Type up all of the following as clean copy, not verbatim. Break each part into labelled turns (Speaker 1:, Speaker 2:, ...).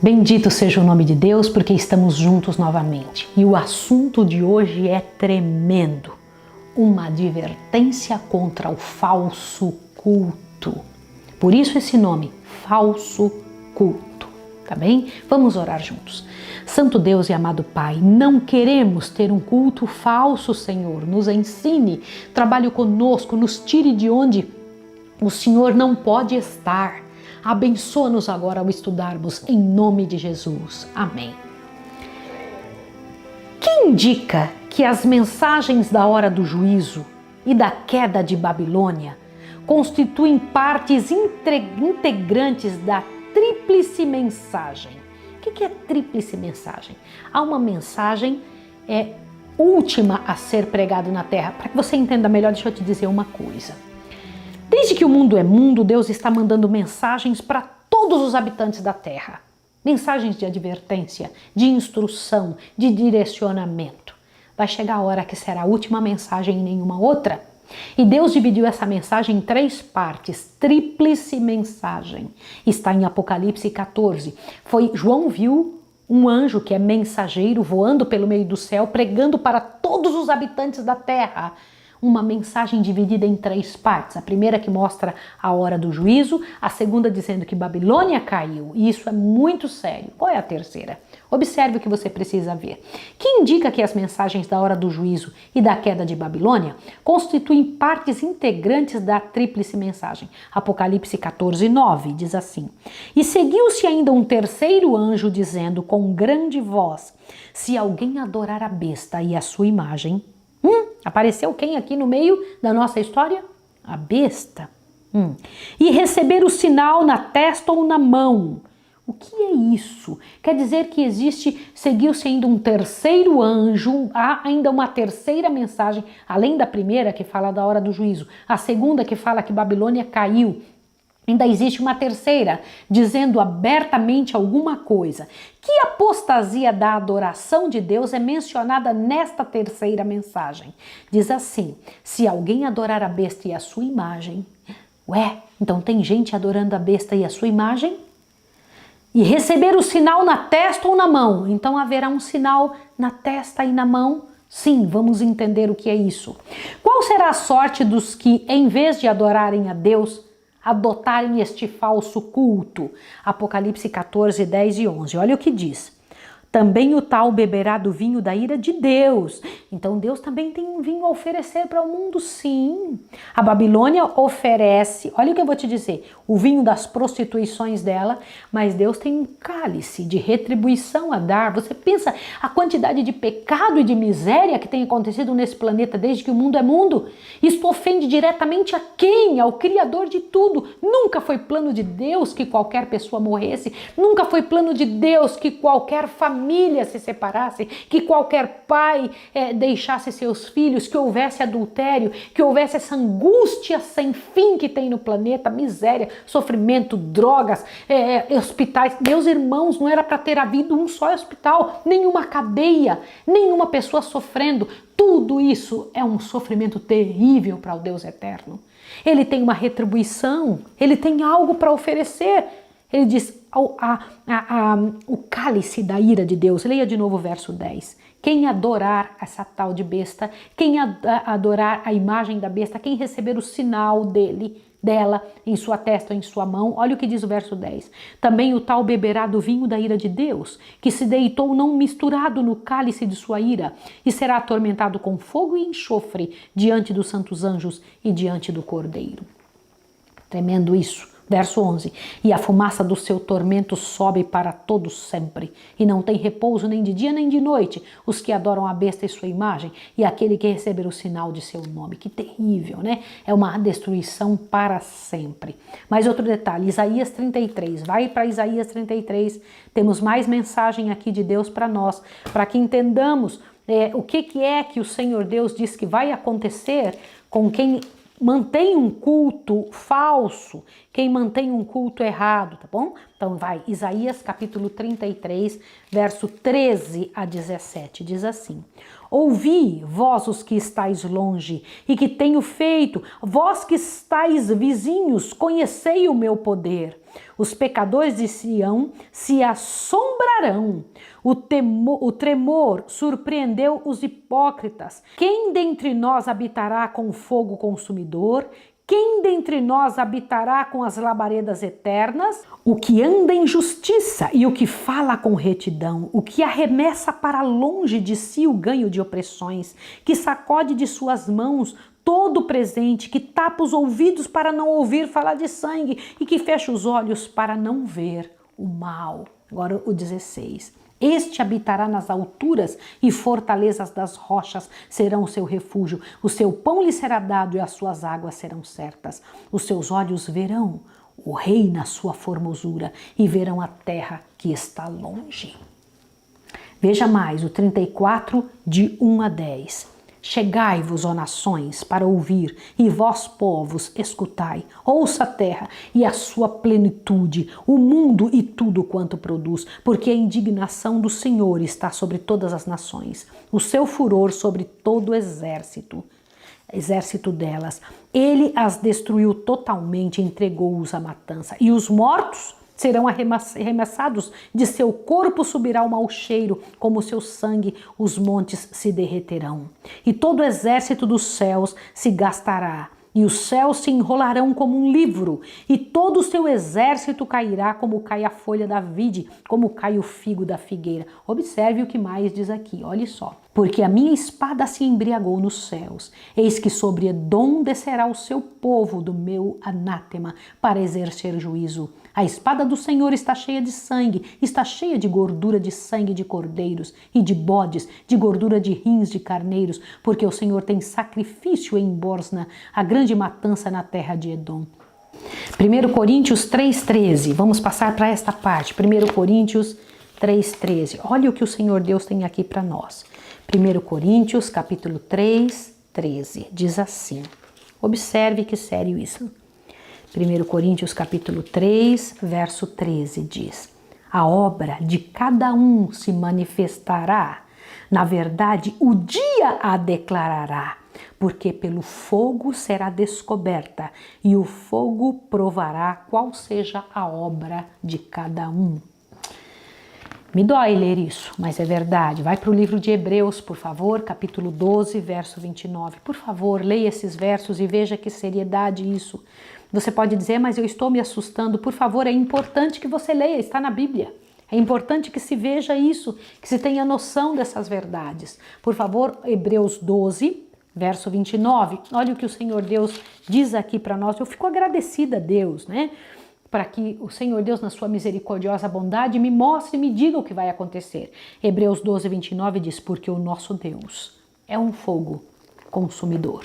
Speaker 1: Bendito seja o nome de Deus, porque estamos juntos novamente. E o assunto de hoje é tremendo. Uma advertência contra o falso culto. Por isso esse nome, falso culto. Tá bem? Vamos orar juntos. Santo Deus e amado Pai, não queremos ter um culto falso, Senhor. Nos ensine, trabalhe conosco, nos tire de onde o Senhor não pode estar. Abençoa-nos agora ao estudarmos em nome de Jesus. Amém. Que indica que as mensagens da hora do juízo e da queda de Babilônia constituem partes integrantes da tríplice mensagem. O que é tríplice mensagem? Há uma mensagem última a ser pregada na terra. Para que você entenda melhor, deixa eu te dizer uma coisa. Desde que o mundo é mundo, Deus está mandando mensagens para todos os habitantes da terra. Mensagens de advertência, de instrução, de direcionamento. Vai chegar a hora que será a última mensagem e nenhuma outra. E Deus dividiu essa mensagem em 3 partes, tríplice mensagem. Está em Apocalipse 14. João viu um anjo que é mensageiro voando pelo meio do céu, pregando para todos os habitantes da terra. Uma mensagem dividida em 3 partes. A primeira que mostra a hora do juízo, a segunda dizendo que Babilônia caiu, e isso é muito sério. Qual é a terceira? Observe o que você precisa ver. Que indica que as mensagens da hora do juízo e da queda de Babilônia constituem partes integrantes da tríplice mensagem. Apocalipse 14, 9 diz assim: E seguiu-se ainda um terceiro anjo dizendo com grande voz: Se alguém adorar a besta e a sua imagem... Apareceu quem aqui no meio da nossa história? A besta. E receber o sinal na testa ou na mão. O que é isso? Quer dizer que seguiu-se ainda um terceiro anjo, há ainda uma terceira mensagem, além da primeira que fala da hora do juízo, a segunda que fala que Babilônia caiu. Ainda existe uma terceira, dizendo abertamente alguma coisa. Que apostasia da adoração de Deus é mencionada nesta terceira mensagem? Diz assim: se alguém adorar a besta e a sua imagem... então tem gente adorando a besta e a sua imagem? E receber o sinal na testa ou na mão? Então haverá um sinal na testa e na mão? Sim, vamos entender o que é isso. Qual será a sorte dos que, em vez de adorarem a Deus, adotarem este falso culto? Apocalipse 14, 10 e 11. Olha o que diz. Também o tal beberá do vinho da ira de Deus. Então Deus também tem um vinho a oferecer para o mundo, sim. A Babilônia oferece, olha o que eu vou te dizer, o vinho das prostituições dela, mas Deus tem um cálice de retribuição a dar. Você pensa a quantidade de pecado e de miséria que tem acontecido nesse planeta desde que o mundo é mundo? Isto ofende diretamente a quem? Ao Criador de tudo. Nunca foi plano de Deus que qualquer pessoa morresse, nunca foi plano de Deus que qualquer família se separasse, que qualquer pai deixasse seus filhos, que houvesse adultério, que houvesse essa angústia sem fim que tem no planeta, miséria, sofrimento, drogas, hospitais. Meus irmãos, não era para ter havido um só hospital, nenhuma cadeia, nenhuma pessoa sofrendo. Tudo isso é um sofrimento terrível para o Deus eterno. Ele tem uma retribuição, ele tem algo para oferecer. Ele diz o cálice da ira de Deus. Leia de novo o verso 10. Quem adorar essa tal de besta, quem adorar a imagem da besta, quem receber o sinal dela em sua testa ou em sua mão, olha o que diz o verso 10. Também o tal beberá do vinho da ira de Deus, que se deitou não misturado no cálice de sua ira, e será atormentado com fogo e enxofre diante dos santos anjos e diante do Cordeiro. Tremendo isso. Verso 11, e a fumaça do seu tormento sobe para todo sempre, e não tem repouso nem de dia nem de noite, os que adoram a besta e sua imagem, e aquele que receber o sinal de seu nome. Que terrível, né? É uma destruição para sempre. Mais outro detalhe, Isaías 33, vai para Isaías 33, temos mais mensagem aqui de Deus para nós, para que entendamos o que é que o Senhor Deus diz que vai acontecer com quem mantém um culto falso, quem mantém um culto errado, tá bom? Então vai, Isaías capítulo 33, verso 13 a 17, diz assim: Ouvi, vós os que estáis longe, e que tenho feito, vós que estáis vizinhos, conhecei o meu poder. Os pecadores de Sião se assombrarão. O tremor surpreendeu os hipócritas. Quem dentre nós habitará com fogo consumidor? Quem dentre nós habitará com as labaredas eternas? O que anda em justiça e o que fala com retidão, o que arremessa para longe de si o ganho de opressões, que sacode de suas mãos todo o presente, que tapa os ouvidos para não ouvir falar de sangue e que fecha os olhos para não ver o mal. Agora o 16. Este habitará nas alturas e fortalezas das rochas serão o seu refúgio. O seu pão lhe será dado e as suas águas serão certas. Os seus olhos verão o rei na sua formosura e verão a terra que está longe. Veja mais o 34, de 1 a 10. Chegai-vos, ó nações, para ouvir, e vós, povos, escutai. Ouça a terra e a sua plenitude, o mundo e tudo quanto produz, porque a indignação do Senhor está sobre todas as nações, o seu furor sobre todo o exército delas. Ele as destruiu totalmente, entregou-os à matança, e os mortos serão arremessados, de seu corpo subirá o mau cheiro, como o seu sangue os montes se derreterão. E todo o exército dos céus se gastará, e os céus se enrolarão como um livro, e todo o seu exército cairá como cai a folha da vide, como cai o figo da figueira. Observe o que mais diz aqui, olhe só. Porque a minha espada se embriagou nos céus, eis que sobre Edom descerá o seu povo do meu anátema para exercer juízo. A espada do Senhor está cheia de sangue, está cheia de gordura de sangue de cordeiros e de bodes, de gordura de rins de carneiros, porque o Senhor tem sacrifício em Bosna, a grande matança na terra de Edom. 1 Coríntios 3,13, vamos passar para esta parte. 1 Coríntios 3,13, olha o que o Senhor Deus tem aqui para nós. 1 Coríntios capítulo 3, 13, diz assim, observe que sério isso. 1 Coríntios capítulo 3, verso 13 diz: a obra de cada um se manifestará, na verdade o dia a declarará, porque pelo fogo será descoberta e o fogo provará qual seja a obra de cada um. Me dói ler isso, mas é verdade. Vai para o livro de Hebreus, por favor, capítulo 12, verso 29. Por favor, leia esses versos e veja que seriedade isso. Você pode dizer, mas eu estou me assustando. Por favor, é importante que você leia, está na Bíblia. É importante que se veja isso, que se tenha noção dessas verdades. Por favor, Hebreus 12, verso 29. Olha o que o Senhor Deus diz aqui para nós. Eu fico agradecida a Deus, né? Para que o Senhor Deus, na sua misericordiosa bondade, me mostre e me diga o que vai acontecer. Hebreus 12, 29 diz, porque o nosso Deus é um fogo consumidor.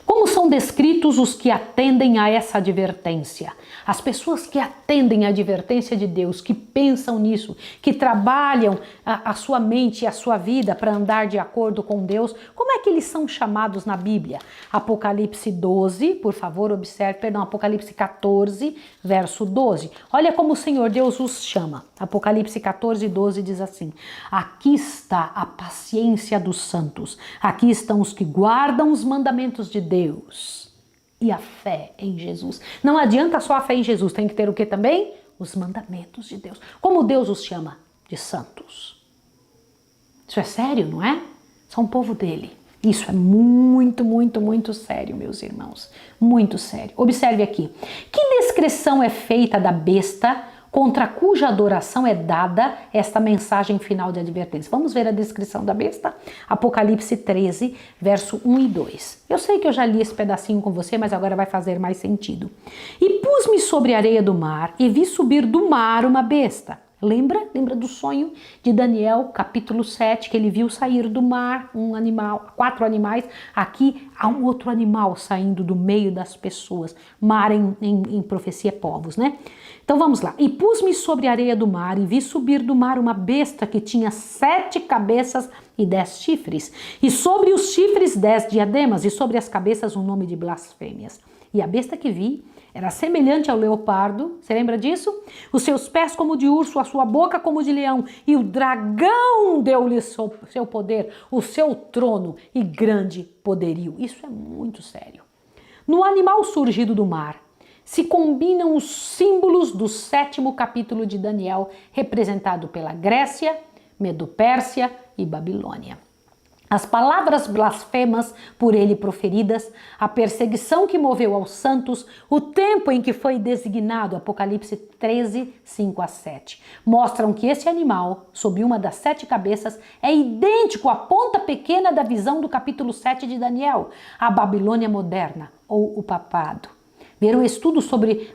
Speaker 1: Como são descritos os que atendem a essa advertência? As pessoas que atendem à advertência de Deus, que pensam nisso, que trabalham a sua mente e a sua vida para andar de acordo com Deus, como é que eles são chamados na Bíblia? Apocalipse 12, por favor, observe, Apocalipse 14, verso 12. Olha como o Senhor Deus os chama. Apocalipse 14, 12 diz assim: aqui está a paciência dos santos, aqui estão os que guardam os mandamentos de Deus e a fé em Jesus. Não adianta só a fé em Jesus, tem que ter o que também? Os mandamentos de Deus. Como Deus os chama? De santos. Isso é sério, não é? São o povo dele. Isso é muito, muito, muito sério, meus irmãos. Muito sério. Observe aqui. Que descrição é feita da besta contra cuja adoração é dada esta mensagem final de advertência? Vamos ver a descrição da besta? Apocalipse 13, verso 1 e 2. Eu sei que eu já li esse pedacinho com você, mas agora vai fazer mais sentido. E pus-me sobre a areia do mar e vi subir do mar uma besta. Lembra do sonho de Daniel, capítulo 7, que ele viu sair do mar um animal, 4 animais. Aqui há um outro animal saindo do meio das pessoas. Mar em profecia é povos, né? Então vamos lá. E pus-me sobre a areia do mar e vi subir do mar uma besta que tinha 7 cabeças e 10 chifres. E sobre os chifres 10 diademas e sobre as cabeças um nome de blasfêmias. E a besta que vi Era semelhante ao leopardo, você lembra disso? Os seus pés como de urso, a sua boca como de leão, e o dragão deu-lhe seu poder, o seu trono e grande poderio. Isso é muito sério. No animal surgido do mar, se combinam os símbolos do 7º capítulo de Daniel, representado pela Grécia, Medo-Pérsia e Babilônia. As palavras blasfemas por ele proferidas, a perseguição que moveu aos santos, o tempo em que foi designado, Apocalipse 13, 5 a 7, mostram que esse animal, sob uma das 7 cabeças, é idêntico à ponta pequena da visão do capítulo 7 de Daniel, a Babilônia moderna, ou o papado. Ver um estudo sobre,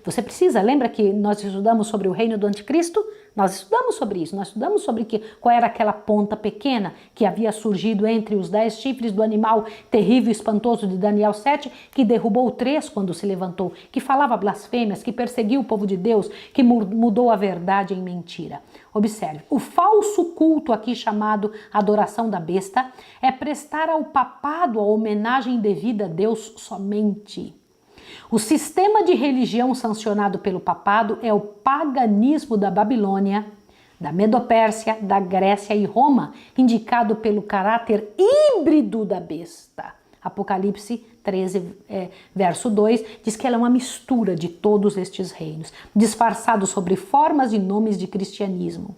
Speaker 1: lembra que nós estudamos sobre o reino do anticristo? Nós estudamos sobre isso, nós estudamos sobre qual era aquela ponta pequena que havia surgido entre os 10 chifres do animal terrível e espantoso de Daniel 7, que derrubou 3 quando se levantou, que falava blasfêmias, que perseguiu o povo de Deus, que mudou a verdade em mentira. Observe, o falso culto aqui chamado adoração da besta é prestar ao papado a homenagem devida a Deus somente. O sistema de religião sancionado pelo papado é o paganismo da Babilônia, da Medo-Pérsia, da Grécia e Roma, indicado pelo caráter híbrido da besta. Apocalipse 13, verso 2, diz que ela é uma mistura de todos estes reinos, disfarçados sobre formas e nomes de cristianismo.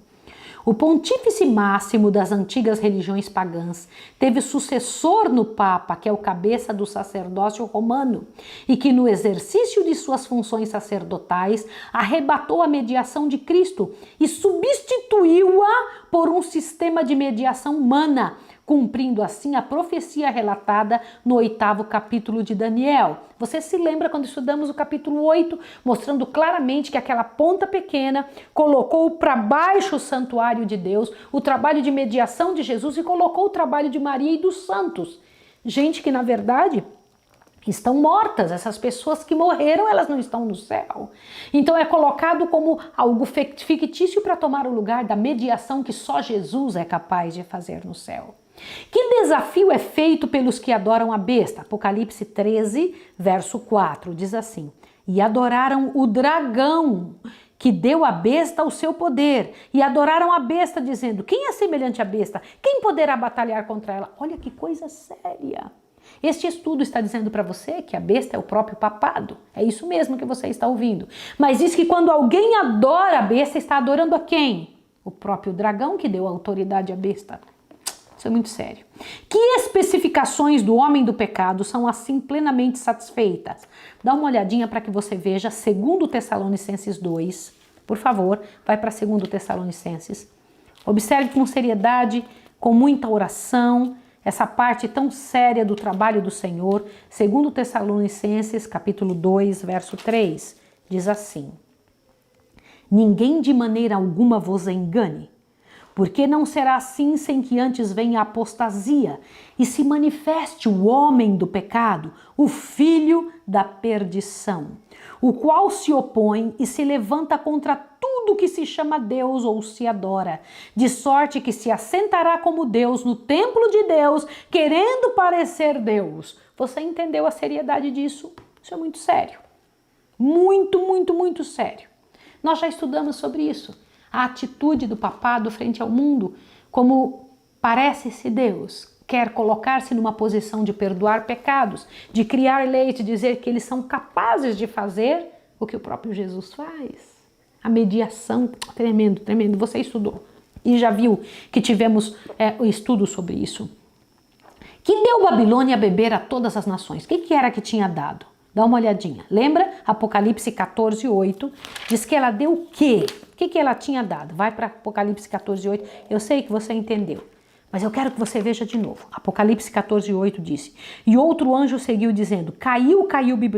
Speaker 1: O pontífice máximo das antigas religiões pagãs teve sucessor no Papa, que é o cabeça do sacerdócio romano, e que no exercício de suas funções sacerdotais arrebatou a mediação de Cristo e substituiu-a por um sistema de mediação humana, cumprindo assim a profecia relatada no 8º capítulo de Daniel. Você se lembra quando estudamos o capítulo 8, mostrando claramente que aquela ponta pequena colocou para baixo o santuário de Deus, o trabalho de mediação de Jesus e colocou o trabalho de Maria e dos santos. Gente que, na verdade, estão mortas. Essas pessoas que morreram, elas não estão no céu. Então é colocado como algo fictício para tomar o lugar da mediação que só Jesus é capaz de fazer no céu. Que desafio é feito pelos que adoram a besta? Apocalipse 13, verso 4, diz assim: e adoraram o dragão, que deu à besta o seu poder, e adoraram a besta, dizendo: quem é semelhante à besta? Quem poderá batalhar contra ela? Olha que coisa séria. Este estudo está dizendo para você que a besta é o próprio papado. É isso mesmo que você está ouvindo. Mas diz que quando alguém adora a besta, está adorando a quem? O próprio dragão que deu autoridade à besta. Isso é muito sério. Que especificações do homem do pecado são assim plenamente satisfeitas? Dá uma olhadinha para que você veja 2 Tessalonicenses 2. Por favor, vai para 2 Tessalonicenses. Observe com seriedade, com muita oração, essa parte tão séria do trabalho do Senhor. 2 Tessalonicenses, capítulo 2, verso 3, diz assim: ninguém de maneira alguma vos engane, porque não será assim sem que antes venha a apostasia e se manifeste o homem do pecado, o filho da perdição, o qual se opõe e se levanta contra tudo que se chama Deus ou se adora, de sorte que se assentará como Deus no templo de Deus, querendo parecer Deus. Você entendeu a seriedade disso? Isso é muito sério. Muito, muito, muito sério. Nós já estudamos sobre isso. A atitude do papado frente ao mundo, como parece-se Deus, quer colocar-se numa posição de perdoar pecados, de criar leis, de dizer que eles são capazes de fazer o que o próprio Jesus faz. A mediação, tremendo, tremendo. Você estudou e já viu que tivemos o estudo sobre isso. Que deu Babilônia a beber a todas as nações? O que era que tinha dado? Dá uma olhadinha. Lembra? Apocalipse 14, 8. Diz que ela deu o quê? O que ela tinha dado? Vai para Apocalipse 14, 8. Eu sei que você entendeu, mas eu quero que você veja de novo. Apocalipse 14, 8 disse: e outro anjo seguiu dizendo: caiu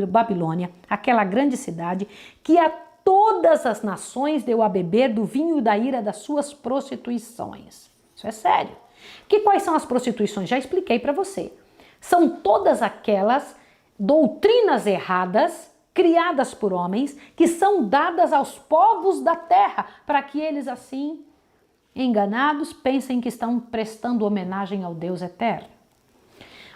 Speaker 1: Babilônia, aquela grande cidade, que a todas as nações deu a beber do vinho da ira das suas prostituições. Isso é sério. Quais são as prostituições? Já expliquei para você. São todas aquelas doutrinas erradas, criadas por homens, que são dadas aos povos da terra, para que eles assim, enganados, pensem que estão prestando homenagem ao Deus eterno.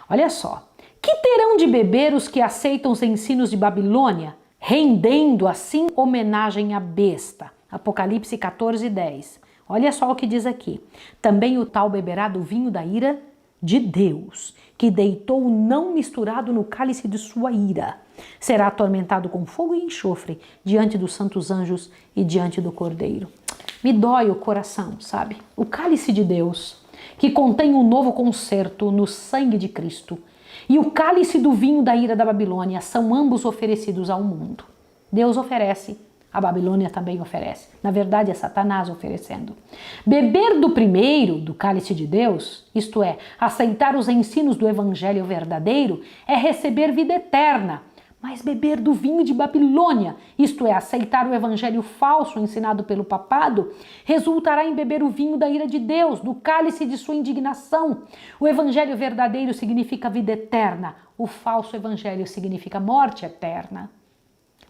Speaker 1: Olha só, que terão de beber os que aceitam os ensinos de Babilônia, rendendo assim homenagem à besta. Apocalipse 14:10. Olha só o que diz aqui. Também o tal beberá do vinho da ira de Deus, que deitou o não misturado no cálice de sua ira. Será atormentado com fogo e enxofre diante dos santos anjos e diante do Cordeiro. Me dói o coração, sabe? O cálice de Deus, que contém um novo concerto no sangue de Cristo, e o cálice do vinho da ira da Babilônia são ambos oferecidos ao mundo. Deus oferece, a Babilônia também oferece. Na verdade, é Satanás oferecendo. Beber do primeiro, do cálice de Deus, isto é, aceitar os ensinos do evangelho verdadeiro, é receber vida eterna. Mas beber do vinho de Babilônia, isto é, aceitar o evangelho falso ensinado pelo papado, resultará em beber o vinho da ira de Deus, do cálice de sua indignação. O evangelho verdadeiro significa vida eterna, o falso evangelho significa morte eterna.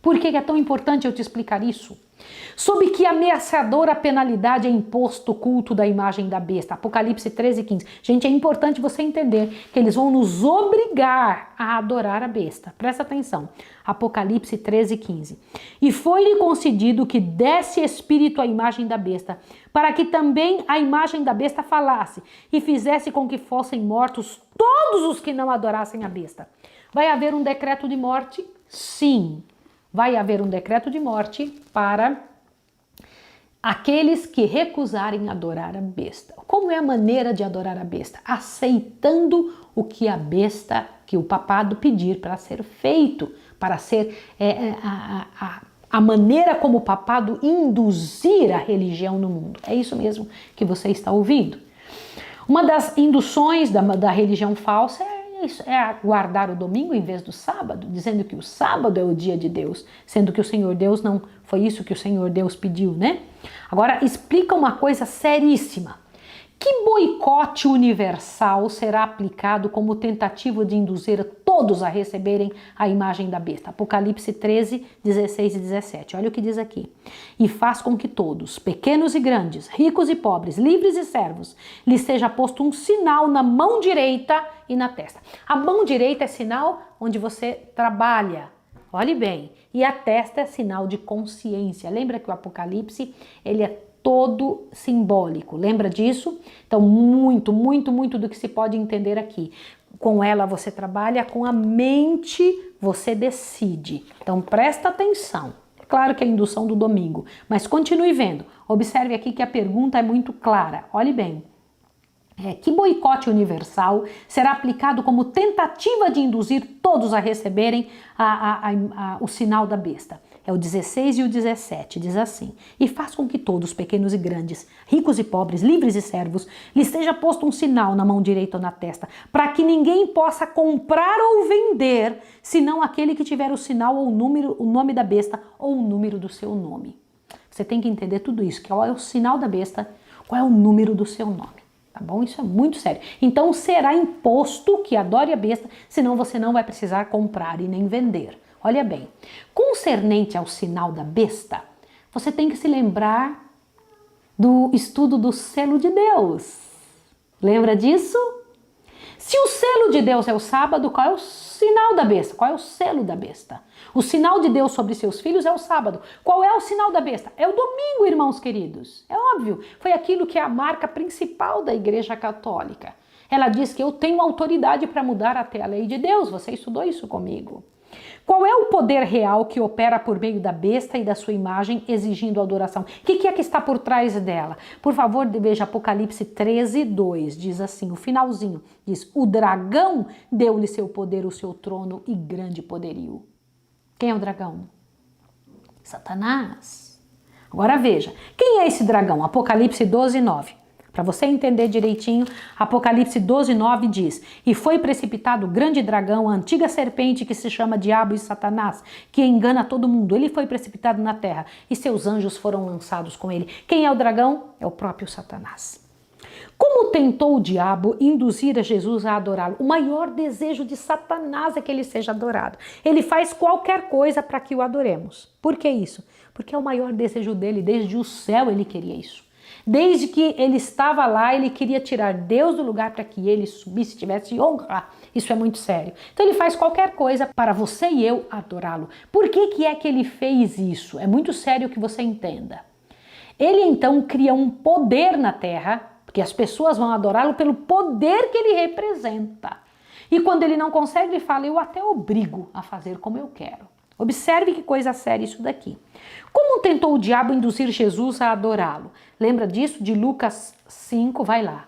Speaker 1: Por que é tão importante eu te explicar isso? Sob que ameaçadora penalidade é imposto o culto da imagem da besta. Apocalipse 13:15. Gente, é importante você entender que eles vão nos obrigar a adorar a besta. Presta atenção. Apocalipse 13:15. E foi-lhe concedido que desse espírito à imagem da besta, para que também a imagem da besta falasse e fizesse com que fossem mortos todos os que não adorassem a besta. Vai haver um decreto de morte? Sim. Vai haver um decreto de morte para aqueles que recusarem adorar a besta. Como é a maneira de adorar a besta? Aceitando o que a besta, que o papado pedir para ser feito, para ser a maneira como o papado induzir a religião no mundo. É isso mesmo que você está ouvindo. Uma das induções da religião falsa é guardar o domingo em vez do sábado, dizendo que o sábado é o dia de Deus, sendo que o Senhor Deus não foi isso que o Senhor Deus pediu, né? Agora, explica uma coisa seríssima. Que boicote universal será aplicado como tentativa de induzir todos a receberem a imagem da besta? Apocalipse 13:16 e 17. Olha o que diz aqui. E faz com que todos, pequenos e grandes, ricos e pobres, livres e servos, lhes seja posto um sinal na mão direita e na testa. A mão direita é sinal onde você trabalha. Olhe bem. E a testa é sinal de consciência. Lembra que o Apocalipse, ele é todo simbólico. Lembra disso? Então, muito do que se pode entender aqui. Com ela você trabalha, com a mente você decide. Então, presta atenção. É claro que é a indução do domingo, mas continue vendo. Observe aqui que a pergunta é muito clara. Olhe bem. Que boicote universal será aplicado como tentativa de induzir todos a receberem o sinal da besta? É o 16 e o 17, diz assim. E faz com que todos, pequenos e grandes, ricos e pobres, livres e servos, lhes seja posto um sinal na mão direita ou na testa, para que ninguém possa comprar ou vender, senão aquele que tiver o sinal ou o nome da besta ou o número do seu nome. Você tem que entender tudo isso, qual é o sinal da besta, qual é o número do seu nome. Tá bom? Isso é muito sério. Então será imposto que adore a besta, senão você não vai precisar comprar e nem vender. Olha bem, concernente ao sinal da besta, você tem que se lembrar do estudo do selo de Deus. Lembra disso? Se o selo de Deus é o sábado, qual é o sinal da besta? Qual é o selo da besta? O sinal de Deus sobre seus filhos é o sábado. Qual é o sinal da besta? É o domingo, irmãos queridos. É óbvio, foi aquilo que é a marca principal da Igreja Católica. Ela diz que eu tenho autoridade para mudar até a lei de Deus. Você estudou isso comigo. Qual é o poder real que opera por meio da besta e da sua imagem, exigindo adoração? O que é que está por trás dela? Por favor, veja Apocalipse 13:2, diz assim, o finalzinho, diz, o dragão deu-lhe seu poder, o seu trono e grande poderio. Quem é o dragão? Satanás. Agora veja, quem é esse dragão? Apocalipse 12:9. Para você entender direitinho, Apocalipse 12:9 diz, e foi precipitado o grande dragão, a antiga serpente que se chama Diabo e Satanás, que engana todo mundo. Ele foi precipitado na terra e seus anjos foram lançados com ele. Quem é o dragão? É o próprio Satanás. Como tentou o diabo induzir a Jesus a adorá-lo? O maior desejo de Satanás é que ele seja adorado. Ele faz qualquer coisa para que o adoremos. Por que isso? Porque é o maior desejo dele, desde o céu ele queria isso. Desde que ele estava lá, ele queria tirar Deus do lugar para que ele subisse, tivesse honra Isso é muito sério. Então ele faz qualquer coisa para você e eu adorá-lo. Por que é que ele fez isso? É muito sério que você entenda. Ele então cria um poder na terra, porque as pessoas vão adorá-lo pelo poder que ele representa. E quando ele não consegue, ele fala, eu até obrigo a fazer como eu quero. Observe que coisa séria isso daqui. Como tentou o diabo induzir Jesus a adorá-lo? Lembra disso? De Lucas 5, vai lá.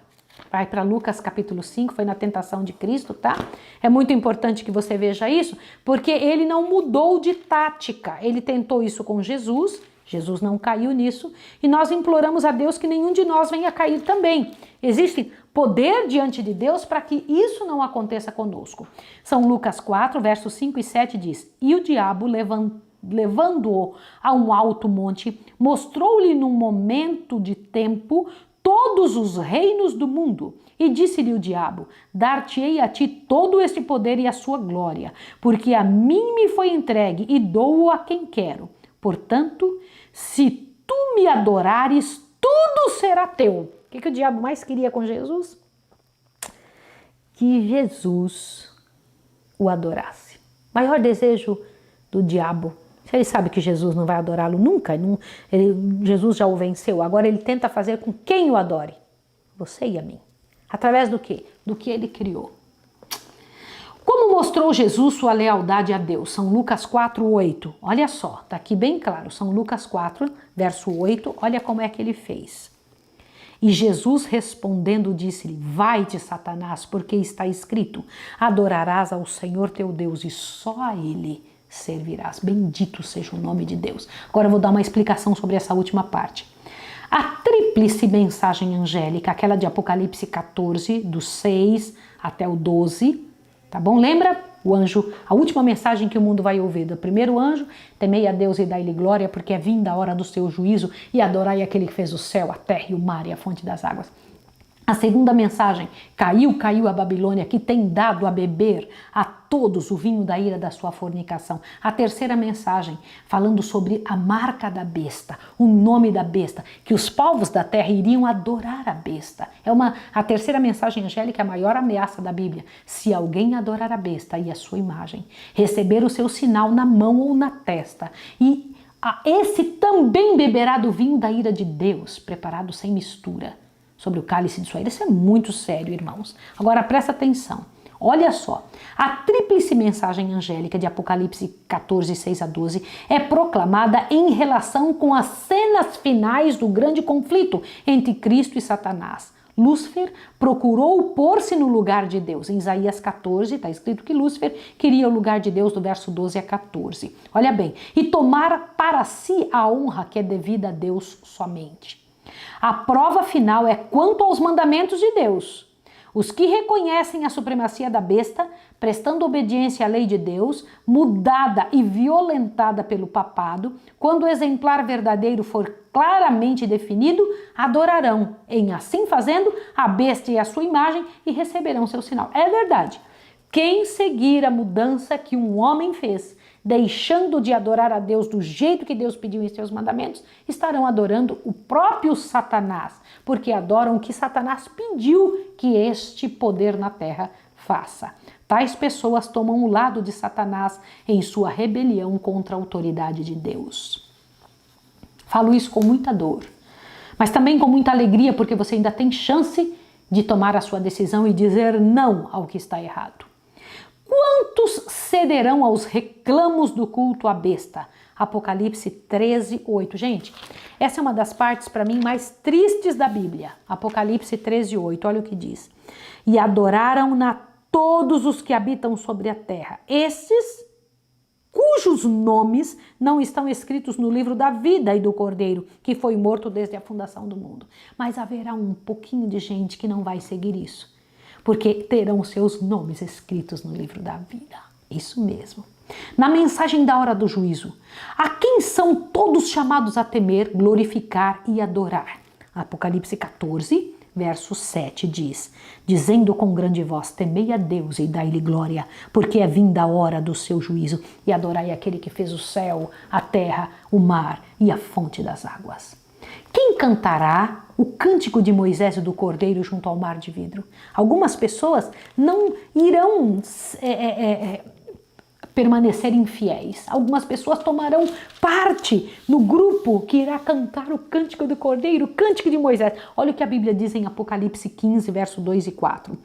Speaker 1: Vai para Lucas capítulo 5, foi na tentação de Cristo, tá? É muito importante que você veja isso, porque ele não mudou de tática. Ele tentou isso com Jesus, Jesus não caiu nisso, e nós imploramos a Deus que nenhum de nós venha cair também. Existe poder diante de Deus para que isso não aconteça conosco. São Lucas 4, versos 5 e 7 diz, e o diabo levando-o a um alto monte, mostrou-lhe num momento de tempo todos os reinos do mundo. E disse-lhe o diabo, dar-te-ei a ti todo este poder e a sua glória, porque a mim me foi entregue e dou-o a quem quero. Portanto, se tu me adorares, tudo será teu. O que o diabo mais queria com Jesus? Que Jesus o adorasse. Maior desejo do diabo. Ele sabe que Jesus não vai adorá-lo nunca. Jesus já o venceu. Agora ele tenta fazer com quem o adore. Você e a mim. Através do quê? Do que ele criou. Como mostrou Jesus sua lealdade a Deus? São Lucas 4, 8. Olha só, está aqui bem claro. São Lucas 4, verso 8. Olha como é que ele fez. E Jesus respondendo disse-lhe, vai-te, Satanás, porque está escrito, adorarás ao Senhor teu Deus e só a Ele servirás. Bendito seja o nome de Deus. Agora eu vou dar uma explicação sobre essa última parte. A tríplice mensagem angélica, aquela de Apocalipse 14, do 6 até o 12, tá bom? Lembra? O anjo, a última mensagem que o mundo vai ouvir do primeiro anjo, temei a Deus e dai-lhe glória, porque é vinda a hora do seu juízo, e adorai aquele que fez o céu, a terra e o mar e a fonte das águas. A segunda mensagem, caiu a Babilônia, que tem dado a beber a todos o vinho da ira da sua fornicação. A terceira mensagem, falando sobre a marca da besta, o nome da besta, que os povos da terra iriam adorar a besta. A terceira mensagem angélica é a maior ameaça da Bíblia. Se alguém adorar a besta e a sua imagem, receber o seu sinal na mão ou na testa, e esse também beberá do vinho da ira de Deus, preparado sem mistura, sobre o cálice de sua ira. Isso é muito sério, irmãos. Agora presta atenção. Olha só, a tríplice mensagem angélica de Apocalipse 14, 6 a 12 é proclamada em relação com as cenas finais do grande conflito entre Cristo e Satanás. Lúcifer procurou pôr-se no lugar de Deus. Em Isaías 14 está escrito que Lúcifer queria o lugar de Deus do verso 12 a 14. Olha bem, e tomar para si a honra que é devida a Deus somente. A prova final é quanto aos mandamentos de Deus. Os que reconhecem a supremacia da besta, prestando obediência à lei de Deus, mudada e violentada pelo papado, quando o exemplar verdadeiro for claramente definido, adorarão, em assim fazendo, a besta e a sua imagem e receberão seu sinal. É verdade. Quem seguir a mudança que um homem fez, deixando de adorar a Deus do jeito que Deus pediu em seus mandamentos, estarão adorando o próprio Satanás, porque adoram o que Satanás pediu que este poder na terra faça. Tais pessoas tomam o lado de Satanás em sua rebelião contra a autoridade de Deus. Falo isso com muita dor, mas também com muita alegria, porque você ainda tem chance de tomar a sua decisão e dizer não ao que está errado. Quantos cederão aos reclamos do culto à besta? Apocalipse 13, 8. Gente, essa é uma das partes para mim mais tristes da Bíblia. Apocalipse 13, 8. Olha o que diz. E adoraram-na todos os que habitam sobre a terra. Estes, cujos nomes não estão escritos no livro da vida e do Cordeiro, que foi morto desde a fundação do mundo. Mas haverá um pouquinho de gente que não vai seguir isso, porque terão seus nomes escritos no livro da vida. Isso mesmo. Na mensagem da hora do juízo, a quem são todos chamados a temer, glorificar e adorar? Apocalipse 14, verso 7 diz, dizendo com grande voz, temei a Deus e dai-lhe glória, porque é vinda a hora do seu juízo, e adorai aquele que fez o céu, a terra, o mar e a fonte das águas. Quem cantará o cântico de Moisés e do Cordeiro junto ao mar de vidro? Algumas pessoas não irão permanecer infiéis. Algumas pessoas tomarão parte no grupo que irá cantar o cântico do Cordeiro, o cântico de Moisés. Olha o que a Bíblia diz em Apocalipse 15, verso 2 e 4.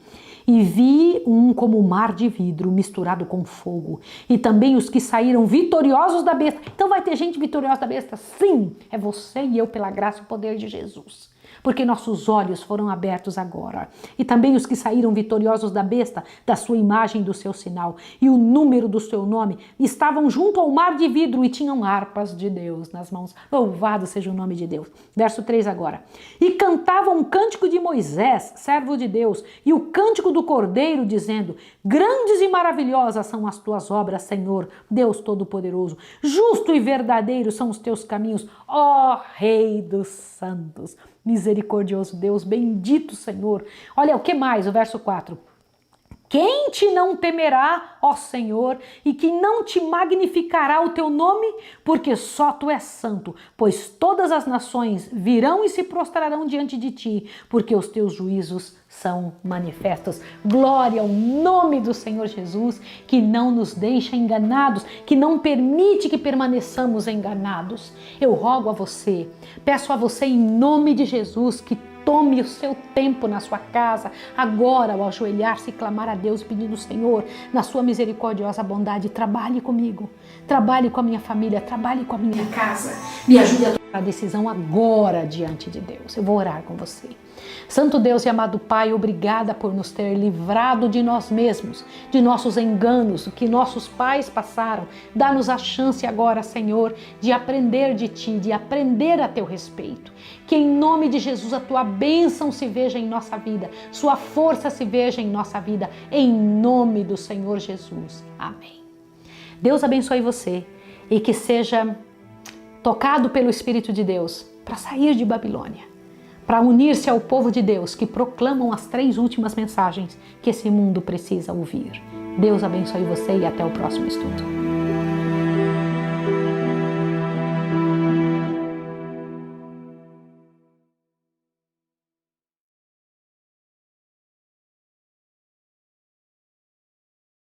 Speaker 1: E vi um como mar de vidro misturado com fogo, e também os que saíram vitoriosos da besta. Então vai ter gente vitoriosa da besta? Sim, é você e eu pela graça e poder de Jesus. Porque nossos olhos foram abertos agora. E também os que saíram vitoriosos da besta, da sua imagem e do seu sinal, e o número do seu nome, estavam junto ao mar de vidro e tinham harpas de Deus nas mãos. Louvado seja o nome de Deus. Verso 3 agora. E cantavam um cântico de Moisés, servo de Deus, e o cântico do Cordeiro, dizendo: grandes e maravilhosas são as tuas obras, Senhor, Deus Todo-Poderoso. Justo e verdadeiro são os teus caminhos, ó Rei dos santos. Misericordioso Deus, bendito Senhor. Olha, o que mais? O verso 4. Quem te não temerá, ó Senhor, e que não te magnificará o teu nome? Porque só tu és santo, pois todas as nações virão e se prostrarão diante de ti, porque os teus juízos são manifestos. Glória ao nome do Senhor Jesus, que não nos deixa enganados, que não permite que permaneçamos enganados. Eu rogo a você, peço a você em nome de Jesus que tome o seu tempo na sua casa, agora, ao ajoelhar-se e clamar a Deus, pedindo: Senhor, na sua misericordiosa bondade, trabalhe comigo, trabalhe com a minha família, trabalhe com a minha casa, me ajude a tomar a decisão agora diante de Deus. Eu vou orar com você. Santo Deus e amado Pai, obrigada por nos ter livrado de nós mesmos, de nossos enganos, do que nossos pais passaram. Dá-nos a chance agora, Senhor, de aprender de Ti, de aprender a Teu respeito. Que em nome de Jesus a Tua bênção se veja em nossa vida, Sua força se veja em nossa vida, em nome do Senhor Jesus. Amém. Deus abençoe você e que seja tocado pelo Espírito de Deus para sair de Babilônia, para unir-se ao povo de Deus que proclamam as 3 últimas mensagens que esse mundo precisa ouvir. Deus abençoe você e até o próximo estudo.